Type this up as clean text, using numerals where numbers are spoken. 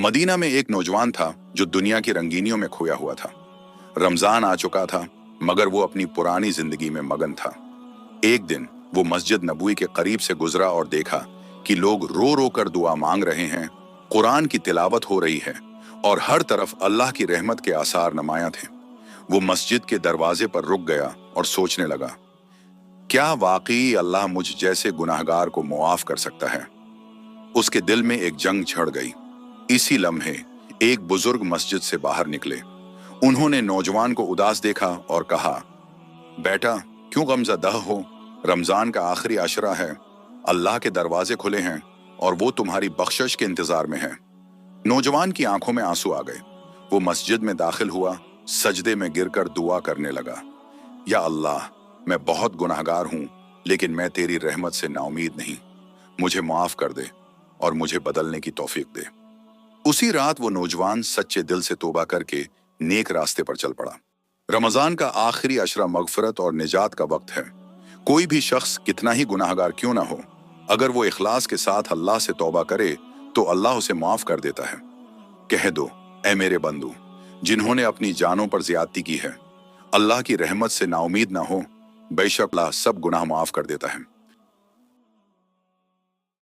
Medina में एक नौजवान था जो दुनिया की रंगीनियों में खोया हुआ था। रमजान आ चुका था, मगर वो अपनी पुरानी जिंदगी में मगन था। एक दिन वो मस्जिद नबवी के करीब से गुजरा और देखा कि लोग रो रो कर दुआ मांग रहे हैं, कुरान की तिलावत हो रही है और हर तरफ अल्लाह की रहमत के आसार नुमायां थे। वो मस्जिद के दरवाजे पर रुक गया और सोचने लगा, क्या वाकई अल्लाह मुझ जैसे गुनाहगार को मुआफ कर सकता है? उसके दिल में एक जंग छिड़ गई। इसी लम्हे एक बुजुर्ग मस्जिद से बाहर निकले। उन्होंने नौजवान को उदास देखा और कहा, बेटा, क्यों गमज़दा हो? रमजान का आखिरी अशरा है, अल्लाह के दरवाजे खुले हैं और वो तुम्हारी बख्शिश के इंतजार में है। नौजवान की आंखों में आंसू आ गए। वो मस्जिद में दाखिल हुआ, सजदे में गिरकर दुआ करने लगा, या अल्लाह, मैं बहुत गुनाहगार हूं, लेकिन मैं तेरी रहमत से नाउमीद नहीं। मुझे माफ कर दे और मुझे बदलने की तौफीक दे। उसी रात वो नौजवान सच्चे दिल से तौबा करके नेक रास्ते पर चल पड़ा। रमजान का आखिरी अशरा मगफरत और निजात का वक्त है। कोई भी शख्स कितना ही गुनाहगार क्यों ना हो, अगर वो इखलास के साथ अल्लाह से तौबा करे तो अल्लाह उसे माफ कर देता है। कह दो, ऐ मेरे बंदू जिन्होंने अपनी जानों पर ज्यादती की है, अल्लाह की रहमत से नाउमीद ना हो, बेशक अल्लाह सब गुनाह माफ कर देता है।